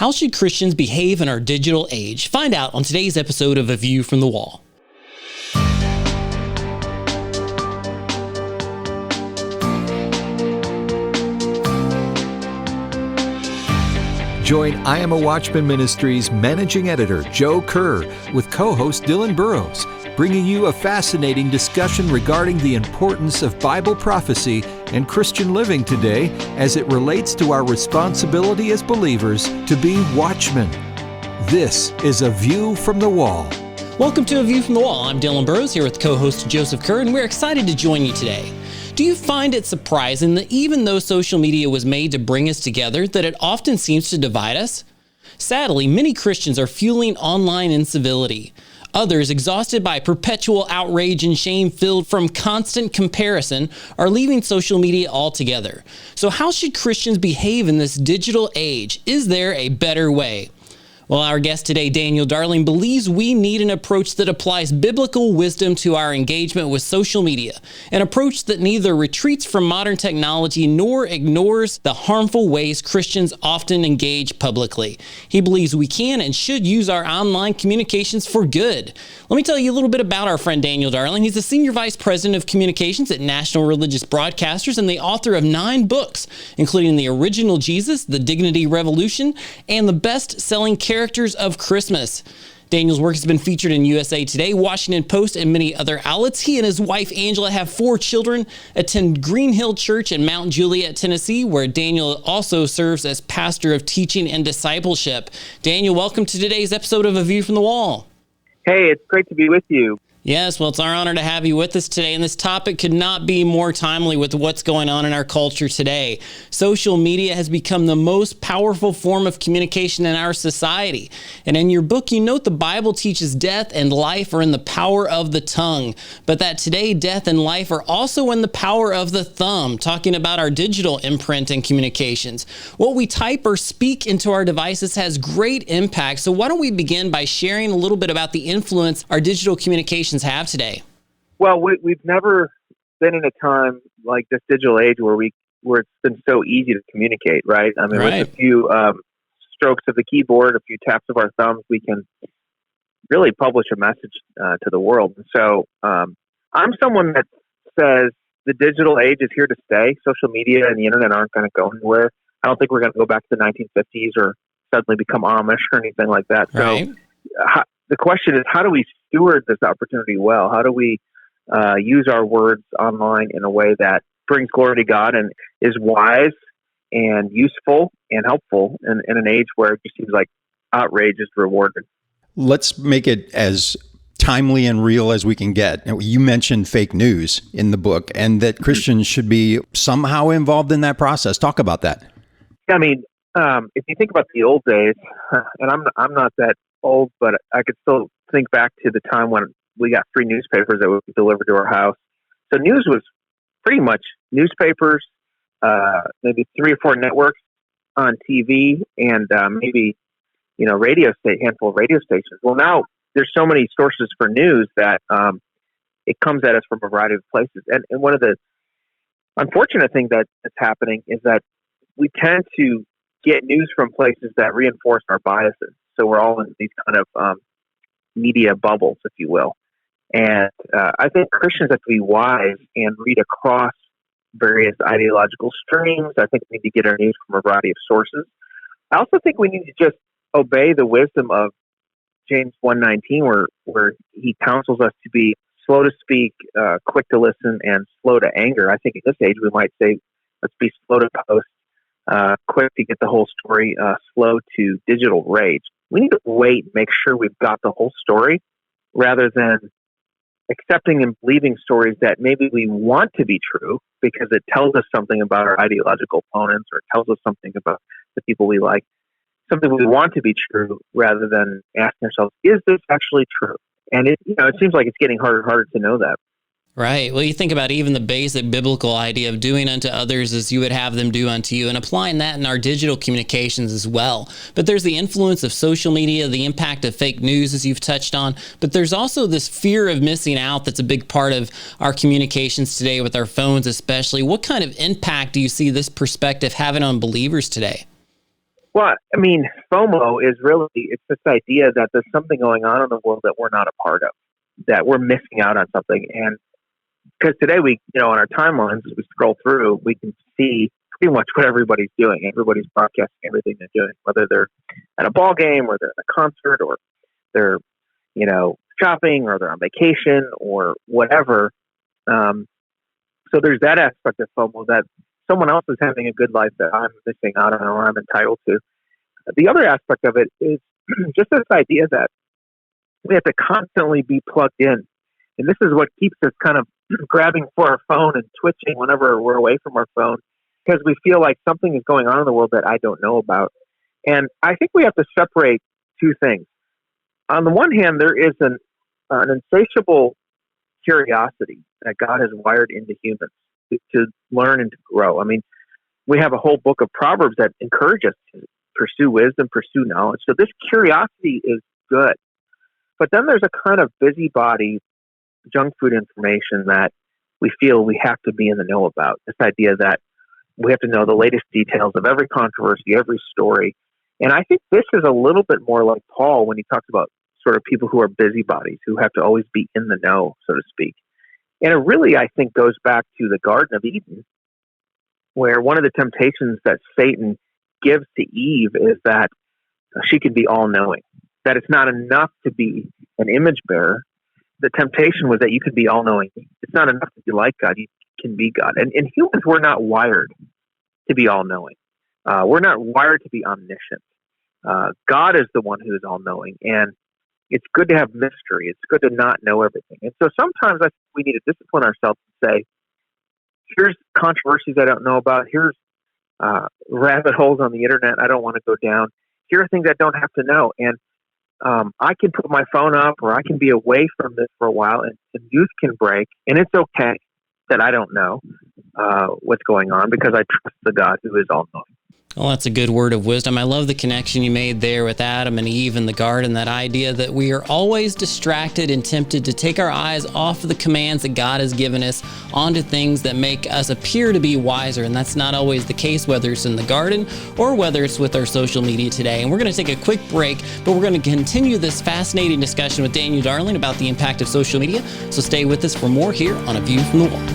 How should Christians behave in our digital age? Find out on today's episode of A View from the Wall. Join I Am a Watchman Ministries Managing Editor Joe Kerr with co-host Dylan Burrows, bringing you a fascinating discussion regarding the importance of Bible prophecy and Christian living today as it relates to our responsibility as believers to be watchmen. This is A View from the Wall. Welcome to A View from the Wall. I'm Dylan Burrows here with co-host Joseph Kerr, and we're excited to join you today. Do you find it surprising that even though social media was made to bring us together, that it often seems to divide us? Sadly, many Christians are fueling online incivility. Others, exhausted by perpetual outrage and shame filled from constant comparison, are leaving social media altogether. So how should Christians behave in this digital age? Is there a better way? Well, our guest today, Daniel Darling, believes we need an approach that applies biblical wisdom to our engagement with social media, an approach that neither retreats from modern technology nor ignores the harmful ways Christians often engage publicly. He believes we can and should use our online communications for good. Let me tell you a little bit about our friend Daniel Darling. He's the Senior Vice President of Communications at National Religious Broadcasters and the author of 9 books, including The Original Jesus, The Dignity Revolution, and the best-selling Characters of Christmas. Daniel's work has been featured in USA Today, Washington Post, and many other outlets. He and his wife, Angela, have 4 children, attend Green Hill Church in Mount Juliet, Tennessee, where Daniel also serves as pastor of teaching and discipleship. Daniel, welcome to today's episode of A View from the Wall. Hey, it's great to be with you. Yes, well, it's our honor to have you with us today, and this topic could not be more timely with what's going on in our culture today. Social media has become the most powerful form of communication in our society. And in your book, you note the Bible teaches death and life are in the power of the tongue, but that today death and life are also in the power of the thumb, talking about our digital imprint and communications. What we type or speak into our devices has great impact, so why don't we begin by sharing a little bit about the influence our digital communications have today? Well, we've never been in a time like this digital age where it's been so easy to communicate, right? I mean, with a few strokes of the keyboard, a few taps of our thumbs, we can really publish a message to the world. So I'm someone that says the digital age is here to stay. Social media and the internet aren't going to go anywhere. I don't think we're going to go back to the 1950s or suddenly become Amish or anything like that. Right. So the question is, how do we steward this opportunity well? How do we use our words online in a way that brings glory to God and is wise and useful and helpful in an age where it just seems like outrage is rewarded? Let's make it as timely and real as we can get. You mentioned fake news in the book and that Christians should be somehow involved in that process. Talk about that. I mean, if you think about the old days, and I'm not that old, but I could still think back to the time when we got free newspapers that would be delivered to our house. So news was pretty much newspapers, maybe 3 or 4 networks on TV, and maybe handful of radio stations. Well, now there's so many sources for news that it comes at us from a variety of places. And one of the unfortunate things that's happening is that we tend to get news from places that reinforce our biases. So we're all in these kind of media bubbles, if you will. And I think Christians have to be wise and read across various ideological streams. I think we need to get our news from a variety of sources. I also think we need to just obey the wisdom of James 1:19, where he counsels us to be slow to speak, quick to listen, and slow to anger. I think at this age we might say, let's be slow to post, quick to get the whole story, slow to digital rage. We need to wait and make sure we've got the whole story rather than accepting and believing stories that maybe we want to be true because it tells us something about our ideological opponents or it tells us something about the people we like, something we want to be true rather than asking ourselves, is this actually true? And it seems like it's getting harder and harder to know that. Right. Well, you think about even the basic biblical idea of doing unto others as you would have them do unto you, and applying that in our digital communications as well. But there's the influence of social media, the impact of fake news, as you've touched on. But there's also this fear of missing out that's a big part of our communications today with our phones especially. What kind of impact do you see this perspective having on believers today? Well, I mean, FOMO is really, it's this idea that there's something going on in the world that we're not a part of, that we're missing out on something. And because today on our timelines, as we scroll through, we can see pretty much what everybody's doing. Everybody's broadcasting everything they're doing, whether they're at a ball game or they're at a concert or they're, shopping or they're on vacation or whatever. So there's that aspect of FOMO, that someone else is having a good life that I'm missing out on or I'm entitled to. The other aspect of it is just this idea that we have to constantly be plugged in. And this is what keeps us kind of grabbing for our phone and twitching whenever we're away from our phone, because we feel like something is going on in the world that I don't know about. And I think we have to separate two things. On the one hand, there is an insatiable curiosity that God has wired into humans to learn and to grow. I mean, we have a whole book of Proverbs that encourage us to pursue wisdom, pursue knowledge. So this curiosity is good. But then there's a kind of busybody junk food information that we feel we have to be in the know about. This idea that we have to know the latest details of every controversy, every story. And I think this is a little bit more like Paul when he talks about sort of people who are busybodies, who have to always be in the know, so to speak. And it really, I think, goes back to the Garden of Eden, where one of the temptations that Satan gives to Eve is that she could be all-knowing, that it's not enough to be an image bearer. The temptation was that you could be all-knowing. It's not enough to be like God. You can be God. And humans, we're not wired to be all-knowing. We're not wired to be omniscient. God is the one who is all-knowing. And it's good to have mystery. It's good to not know everything. And so sometimes I think we need to discipline ourselves and say, here's controversies I don't know about. Here's rabbit holes on the internet I don't want to go down. Here are things I don't have to know. And I can put my phone up, or I can be away from this for a while, and news can break. And it's okay that I don't know what's going on, because I trust the God who is all-knowing. Well, that's a good word of wisdom. I love the connection you made there with Adam and Eve in the garden, that idea that we are always distracted and tempted to take our eyes off of the commands that God has given us onto things that make us appear to be wiser. And that's not always the case, whether it's in the garden or whether it's with our social media today. And we're going to take a quick break, but we're going to continue this fascinating discussion with Daniel Darling about the impact of social media. So stay with us for more here on A View from the Wall.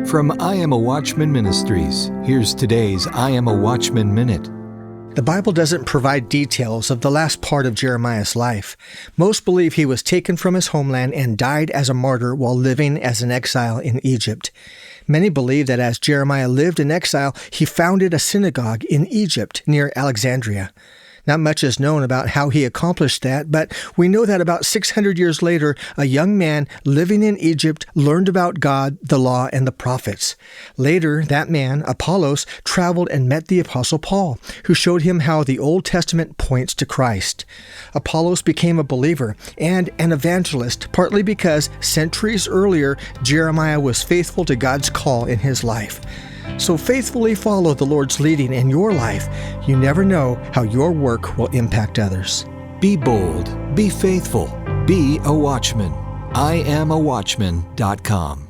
From I Am a Watchman Ministries, here's today's I Am a Watchman Minute. The Bible doesn't provide details of the last part of Jeremiah's life. Most believe he was taken from his homeland and died as a martyr while living as an exile in Egypt. Many believe that as Jeremiah lived in exile, he founded a synagogue in Egypt near Alexandria. Not much is known about how he accomplished that, but we know that about 600 years later, a young man living in Egypt learned about God, the law, and the prophets. Later, that man, Apollos, traveled and met the Apostle Paul, who showed him how the Old Testament points to Christ. Apollos became a believer and an evangelist, partly because centuries earlier, Jeremiah was faithful to God's call in his life. So faithfully follow the Lord's leading in your life. You never know how your work will impact others. Be bold, be faithful, be a watchman. IamAWatchman.com.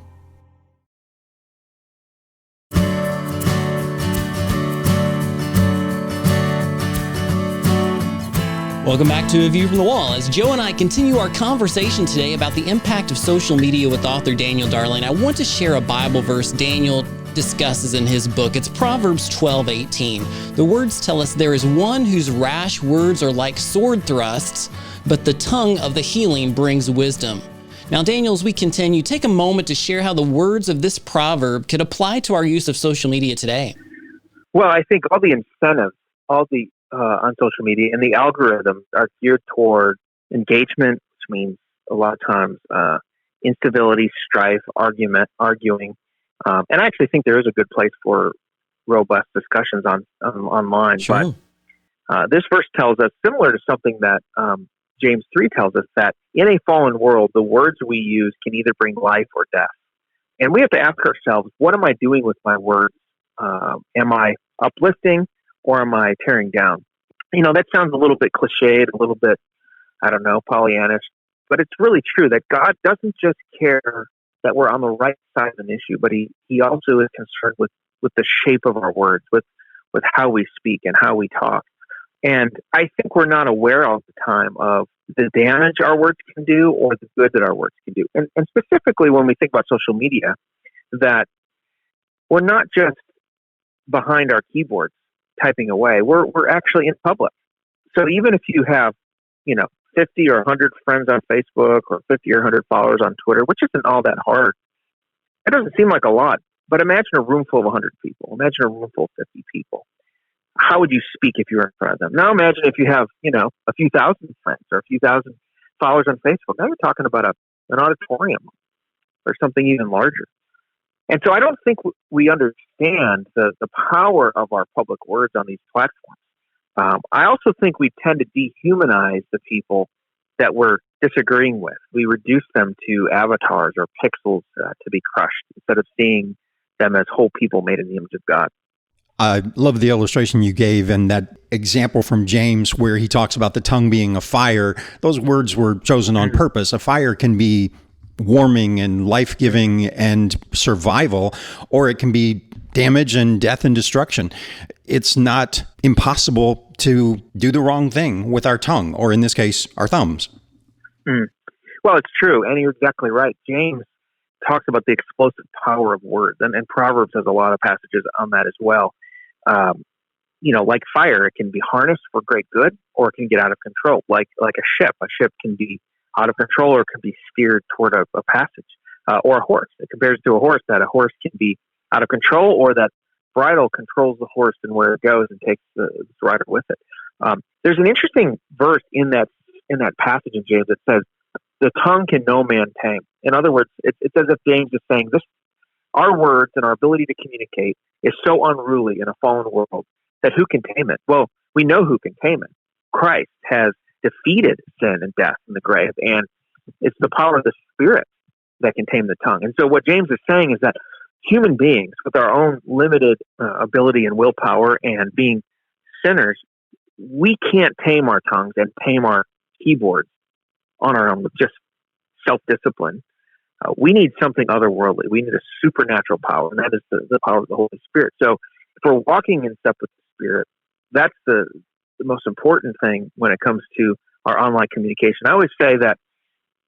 Welcome back to A View from the Wall. As Joe and I continue our conversation today about the impact of social media with author Daniel Darling, I want to share a Bible verse Daniel discusses in his book. It's Proverbs 12:18. The words tell us there is one whose rash words are like sword thrusts, but the tongue of the healing brings wisdom. Now, Daniel, as we continue, take a moment to share how the words of this proverb could apply to our use of social media today. Well, I think all the incentives, on social media and the algorithms are geared toward engagement, which means a lot of times instability, strife, arguing. And I actually think there is a good place for robust discussions online. Sure. But this verse tells us, similar to something that James 3 tells us, that in a fallen world, the words we use can either bring life or death. And we have to ask ourselves, what am I doing with my words? Am I uplifting or am I tearing down? That sounds a little bit cliched, a little bit, Pollyannish, but it's really true that God doesn't just care that we're on the right side of an issue, but he also is concerned with the shape of our words, with how we speak and how we talk. And I think we're not aware all the time of the damage our words can do or the good that our words can do. And specifically when we think about social media, that we're not just behind our keyboards typing away. We're actually in public. So even if you have, 50 or 100 friends on Facebook or 50 or 100 followers on Twitter, which isn't all that hard, it doesn't seem like a lot. But imagine a room full of 100 people. Imagine a room full of 50 people. How would you speak if you were in front of them? Now imagine if you have, a few thousand friends or a few thousand followers on Facebook. Now you're talking about an auditorium or something even larger. And so I don't think we understand the power of our public words on these platforms. I also think we tend to dehumanize the people that we're disagreeing with. We reduce them to avatars or pixels to be crushed instead of seeing them as whole people made in the image of God. I love the illustration you gave and that example from James where he talks about the tongue being a fire. Those words were chosen on purpose. A fire can be warming and life-giving and survival, or it can be damage and death and destruction. It's not impossible to do the wrong thing with our tongue, or in this case, our thumbs. Well, it's true, and you're exactly right. James talks about the explosive power of words, and Proverbs has a lot of passages on that as well. Like fire, it can be harnessed for great good, or it can get out of control. Like a ship can be out of control, or it can be steered toward a passage, or a horse. It compares to a horse, that a horse can be out of control, or that bridle controls the horse and where it goes and takes the rider with it. There's an interesting verse in that passage in James that says, "The tongue can no man tame." In other words, it's as if James is saying this: our words and our ability to communicate is so unruly in a fallen world that who can tame it? Well, we know who can tame it. Christ has defeated sin and death in the grave, and it's the power of the Spirit that can tame the tongue. And so what James is saying is that human beings, with our own limited ability and willpower and being sinners, we can't tame our tongues and tame our keyboards on our own with just self-discipline. We need something otherworldly. We need a supernatural power, and that is the power of the Holy Spirit. So if we're walking in step with the Spirit, that's the most important thing when it comes to our online communication. I always say that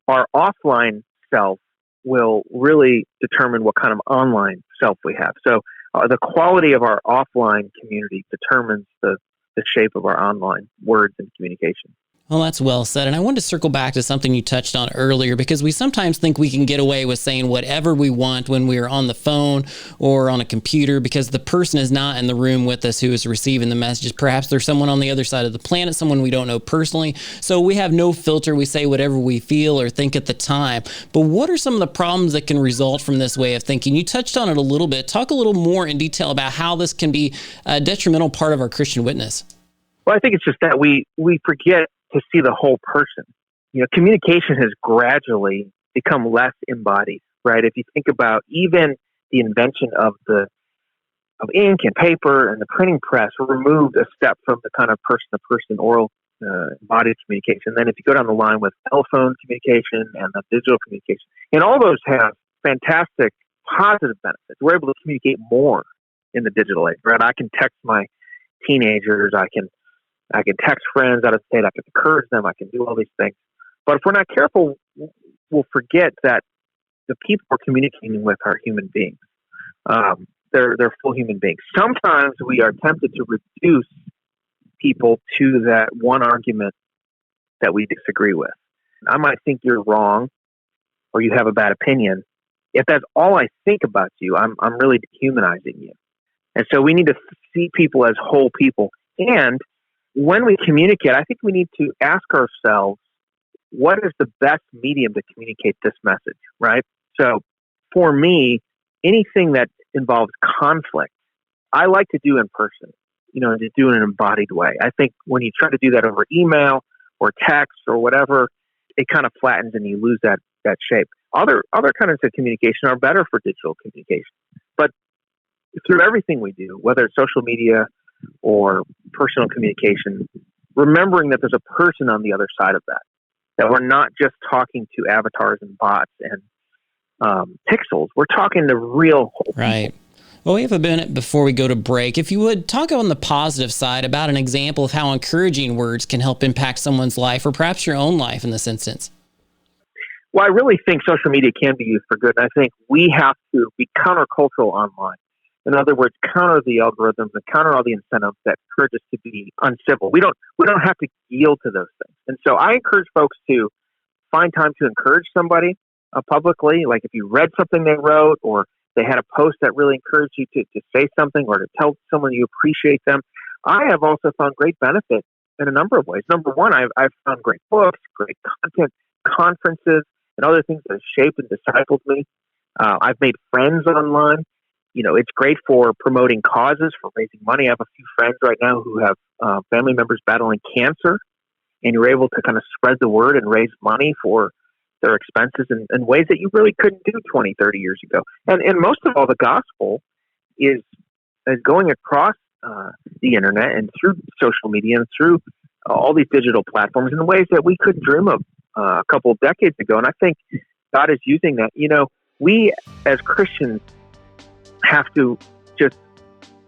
our offline self will really determine what kind of online self we have. So the quality of our offline community determines the shape of our online words and communication. Well, that's well said. And I wanted to circle back to something you touched on earlier, because we sometimes think we can get away with saying whatever we want when we're on the phone or on a computer, because the person is not in the room with us who is receiving the messages. Perhaps there's someone on the other side of the planet, someone we don't know personally. So we have no filter. We say whatever we feel or think at the time. But what are some of the problems that can result from this way of thinking? You touched on it a little bit. Talk a little more in detail about how this can be a detrimental part of our Christian witness. Well, I think it's just that we forget to see the whole person. Communication has gradually become less embodied, right? If you think about even the invention of ink and paper and the printing press, removed a step from the kind of person-to-person oral embodied communication. Then if you go down the line with telephone communication and the digital communication, and all those have fantastic positive benefits. We're able to communicate more in the digital age, right? I can text my teenagers, I can text friends out of state. I can encourage them. I can do all these things. But if we're not careful, we'll forget that the people we're communicating with are human beings. They're full human beings. Sometimes we are tempted to reduce people to that one argument that we disagree with. I might think you're wrong or you have a bad opinion. If that's all I think about you, I'm really dehumanizing you. And so we need to see people as whole people. And when we communicate, I think we need to ask ourselves, what is the best medium to communicate this message, right? So for me, anything that involves conflict, I like to do in person, to do in an embodied way. I think when you try to do that over email or text or whatever, it kind of flattens and you lose that shape. Other kinds of communication are better for digital communication. But through everything we do, whether it's social media or personal communication, remembering that there's a person on the other side of that we're not just talking to avatars and bots and pixels. We're talking the real whole Right. Well, we have a minute before we go to break. If you would, talk on the positive side about an example of how encouraging words can help impact someone's life, or perhaps your own life in this instance. Well, I really think social media can be used for good. And I think we have to be countercultural online. In other words, counter the algorithms and counter all the incentives that encourage us to be uncivil. We don't have to yield to those things. And so I encourage folks to find time to encourage somebody publicly. Like if you read something they wrote, or they had a post that really encouraged you to say something, or to tell someone you appreciate them. I have also found great benefit in a number of ways. Number one, I've found great books, great content, conferences, and other things that have shaped and discipled me. I've made friends online. It's great for promoting causes, for raising money. I have a few friends right now who have family members battling cancer, and you're able to kind of spread the word and raise money for their expenses in ways that you really couldn't do 20, 30 years ago. And most of all, the gospel is going across the internet and through social media and through all these digital platforms in ways that we couldn't dream of a couple of decades ago. And I think God is using that. We as Christians have to just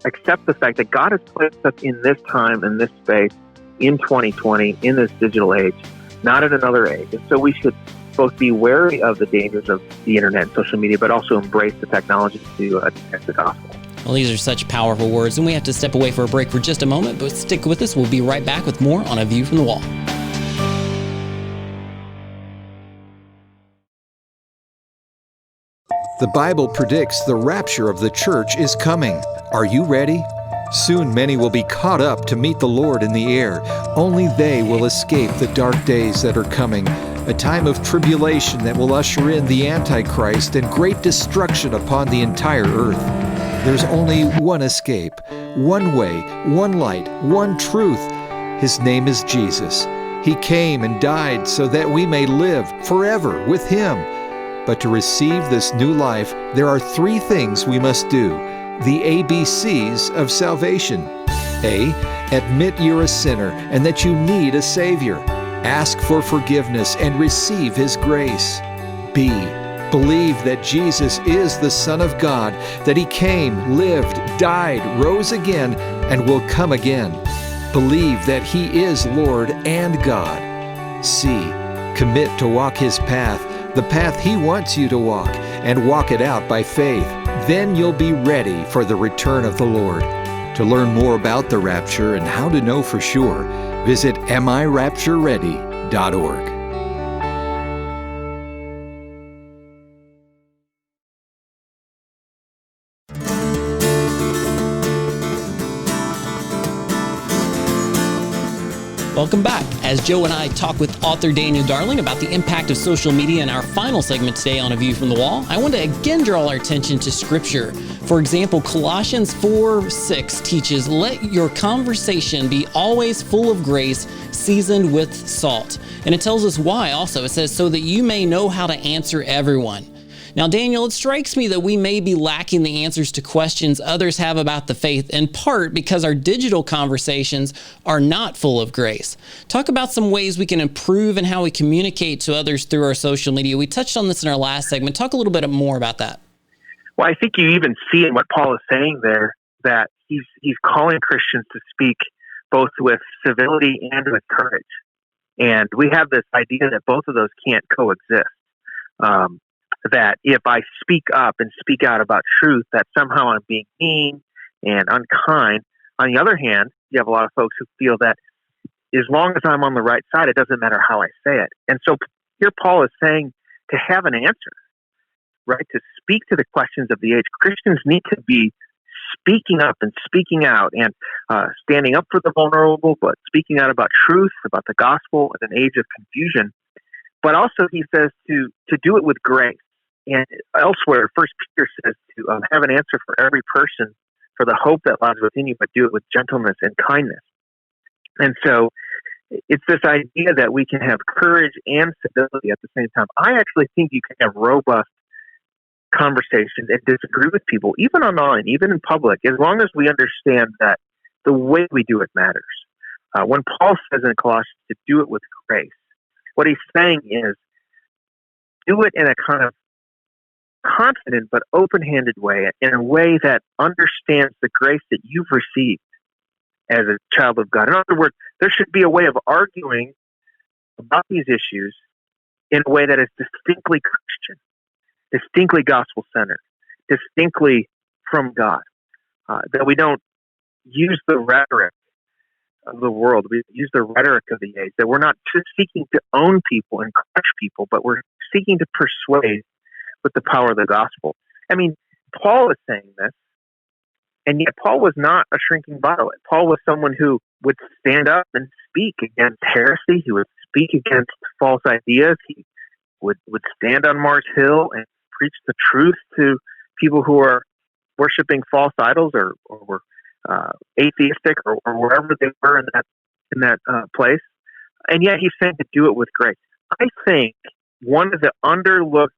accept the fact that God has placed us in this time, in this space, in 2020, in this digital age, not in another age. And so we should both be wary of the dangers of the internet and social media, but also embrace the technology to advance the gospel. Well, these are such powerful words, and we have to step away for a break for just a moment, but stick with us. We'll be right back with more on A View from the Wall. The Bible predicts the rapture of the church is coming. Are you ready? Soon many will be caught up to meet the Lord in the air. Only they will escape the dark days that are coming, a time of tribulation that will usher in the Antichrist and great destruction upon the entire earth. There's only one escape, one way, one light, one truth. His name is Jesus. He came and died so that we may live forever with Him. But to receive this new life, there are three things we must do, the ABCs of salvation. A, admit you're a sinner and that you need a Savior. Ask for forgiveness and receive His grace. B, believe that Jesus is the Son of God, that He came, lived, died, rose again, and will come again. Believe that He is Lord and God. C, commit to walk His path, the path He wants you to walk, and walk it out by faith. Then you'll be ready for the return of the Lord. To learn more about the rapture and how to know for sure, visit AmIRaptureReady.org. Welcome back. As Joe and I talk with author Daniel Darling about the impact of social media in our final segment today on A View from the Wall, I want to again draw our attention to Scripture. For example, Colossians 4:6 teaches, "Let your conversation be always full of grace, seasoned with salt." And it tells us why also. It says, "So that you may know how to answer everyone." Now, Daniel, it strikes me that we may be lacking the answers to questions others have about the faith, in part because our digital conversations are not full of grace. Talk about some ways we can improve in how we communicate to others through our social media. We touched on this in our last segment. Talk a little bit more about that. Well, I think you even see in what Paul is saying there that he's calling Christians to speak both with civility and with courage. And we have this idea that both of those can't coexist. That if I speak up and speak out about truth, that somehow I'm being mean and unkind. On the other hand, you have a lot of folks who feel that as long as I'm on the right side, it doesn't matter how I say it. And so here Paul is saying to have an answer, right? To speak to the questions of the age. Christians need to be speaking up and speaking out and standing up for the vulnerable, but speaking out about truth, about the gospel in an age of confusion. But also he says to do it with grace. And elsewhere, First Peter says to have an answer for every person for the hope that lies within you, but do it with gentleness and kindness. And so it's this idea that we can have courage and civility at the same time. I actually think you can have robust conversations and disagree with people, even online, even in public, as long as we understand that the way we do it matters. When Paul says in Colossians to do it with grace, what he's saying is do it in a kind of confident but open-handed way, in a way that understands the grace that you've received as a child of God. In other words, there should be a way of arguing about these issues in a way that is distinctly Christian, distinctly gospel-centered, distinctly from God. That we don't use the rhetoric of the world, we use the rhetoric of the age, that we're not just seeking to own people and crush people, but we're seeking to persuade with the power of the gospel. I mean, Paul is saying this, and yet Paul was not a shrinking violet. Paul was someone who would stand up and speak against heresy. He would speak against false ideas. He would stand on Mars Hill and preach the truth to people who are worshiping false idols or were atheistic or wherever they were in that place. And yet he's saying to do it with grace. I think one of the underlooked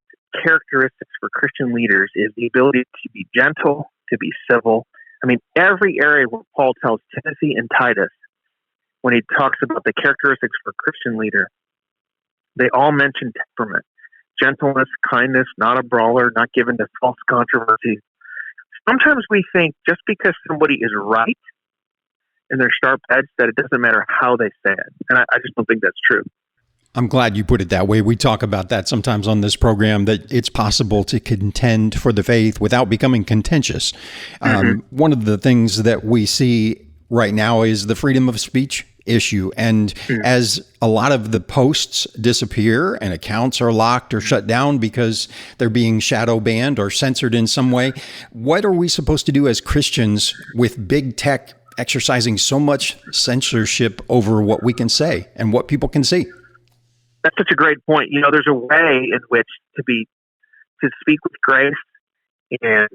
characteristics for Christian leaders is the ability to be gentle, to be civil. I mean, every area where Paul tells Timothy and Titus, when he talks about the characteristics for a Christian leader, they all mention temperament, gentleness, kindness, not a brawler, not given to false controversies. Sometimes we think just because somebody is right in their sharp edge that it doesn't matter how they say it. And I just don't think that's true. I'm glad you put it that way. We talk about that sometimes on this program, that it's possible to contend for the faith without becoming contentious. One of the things that we see right now is the freedom of speech issue. And as a lot of the posts disappear and accounts are locked or shut down because they're being shadow banned or censored in some way, what are we supposed to do as Christians with big tech exercising so much censorship over what we can say and what people can see? That's such a great point. You know, there's a way in which to speak with grace and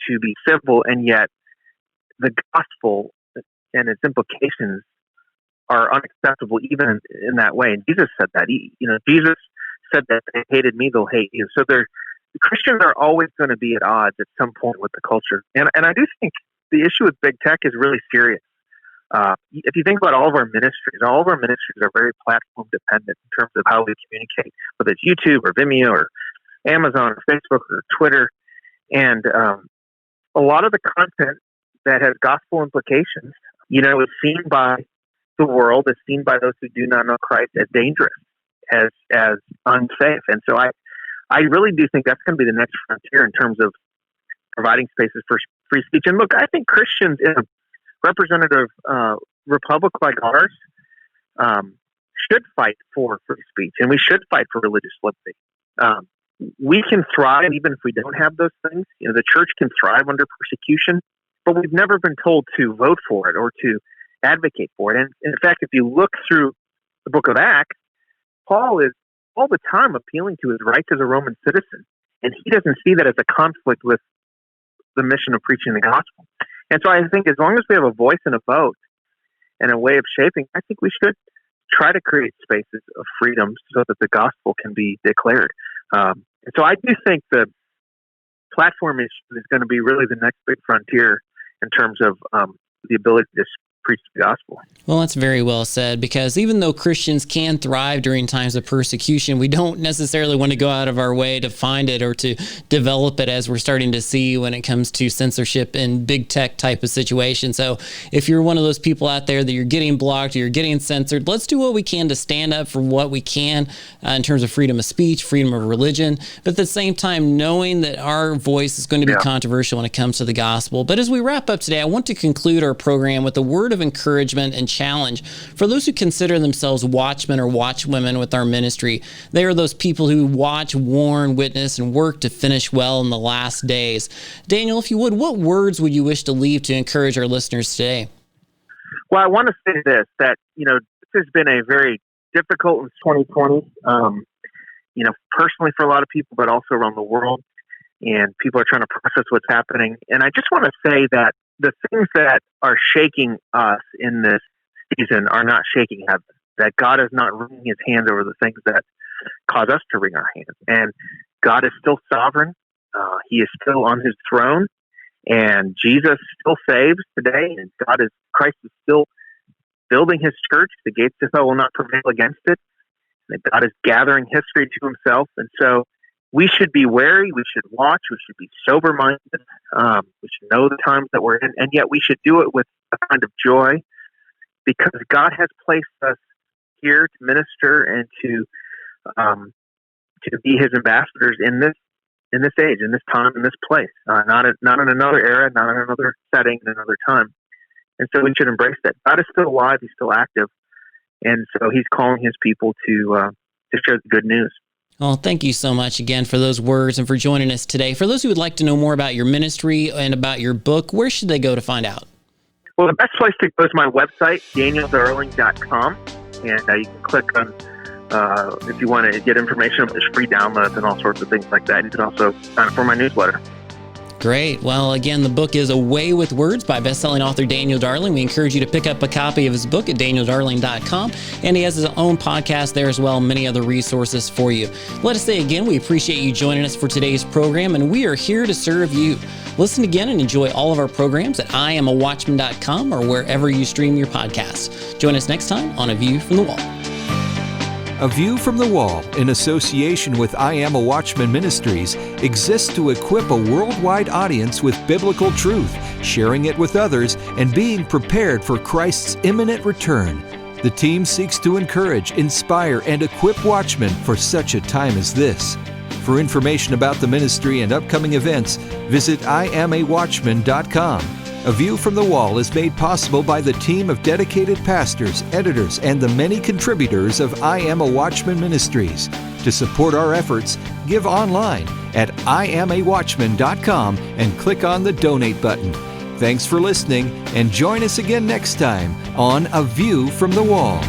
to be civil, and yet the gospel and its implications are unacceptable even in that way. And Jesus said that. Jesus said that they hated me, they'll hate you. So Christians are always going to be at odds at some point with the culture. And I do think the issue with big tech is really serious. If you think about all of our ministries are very platform dependent in terms of how we communicate, whether it's YouTube or Vimeo or Amazon or Facebook or Twitter. And a lot of the content that has gospel implications, is seen by the world, is seen by those who do not know Christ as dangerous, as unsafe. And so I really do think that's going to be the next frontier in terms of providing spaces for free speech. And look, I think Christians in a representative republic like ours should fight for free speech, and we should fight for religious liberty. We can thrive even if we don't have those things. The church can thrive under persecution, but we've never been told to vote for it or to advocate for it. And in fact, if you look through the book of Acts, Paul is all the time appealing to his rights as a Roman citizen, and he doesn't see that as a conflict with the mission of preaching the gospel. And so I think as long as we have a voice and a vote and a way of shaping, I think we should try to create spaces of freedom so that the gospel can be declared. And so I do think the platform issue is going to be really the next big frontier in terms of the ability to preach the gospel. Well, that's very well said, because even though Christians can thrive during times of persecution, we don't necessarily want to go out of our way to find it or to develop it, as we're starting to see when it comes to censorship in big tech type of situations. So if you're one of those people out there that you're getting blocked or you're getting censored, let's do what we can to stand up for what we can in terms of freedom of speech, freedom of religion, but at the same time knowing that our voice is going to be controversial when it comes to the gospel. But as we wrap up today, I want to conclude our program with a word of encouragement and challenge for those who consider themselves watchmen or watchwomen with our ministry. They are those people who watch, warn, witness, and work to finish well in the last days. Daniel, if you would, what words would you wish to leave to encourage our listeners today? Well, I want to say this, that, this has been a very difficult in 2020, personally for a lot of people, but also around the world. And people are trying to process what's happening. And I just want to say that the things that are shaking us in this season are not shaking heaven, that God is not wringing his hands over the things that cause us to wring our hands. And God is still sovereign. He is still on his throne, and Jesus still saves today. And Christ is still building his church. The gates of hell will not prevail against it. And God is gathering history to himself. And so we should be wary, we should watch, we should be sober-minded, we should know the times that we're in, and yet we should do it with a kind of joy, because God has placed us here to minister and to be His ambassadors in this age, in this time, in this place, not in another era, not in another setting, in another time. And so we should embrace that. God is still alive; He's still active, and so He's calling His people to share the good news. Well, thank you so much again for those words and for joining us today. For those who would like to know more about your ministry and about your book, where should they go to find out? Well, the best place to go is my website, danieldarling.com, and you can click on, if you want to get information, there's free downloads and all sorts of things like that. You can also sign up for my newsletter. Great. Well, again, the book is Away with Words by bestselling author Daniel Darling. We encourage you to pick up a copy of his book at danieldarling.com. And he has his own podcast there as well, and many other resources for you. Let us say again, we appreciate you joining us for today's program, and we are here to serve you. Listen again and enjoy all of our programs at iamawatchman.com or wherever you stream your podcasts. Join us next time on A View from the Wall. A View from the Wall, in association with I Am a Watchman Ministries, exists to equip a worldwide audience with biblical truth, sharing it with others, and being prepared for Christ's imminent return. The team seeks to encourage, inspire, and equip watchmen for such a time as this. For information about the ministry and upcoming events, visit iamawatchman.com. A View from the Wall is made possible by the team of dedicated pastors, editors, and the many contributors of I Am a Watchman Ministries. To support our efforts, give online at iamawatchman.com and click on the donate button. Thanks for listening, and join us again next time on A View from the Wall.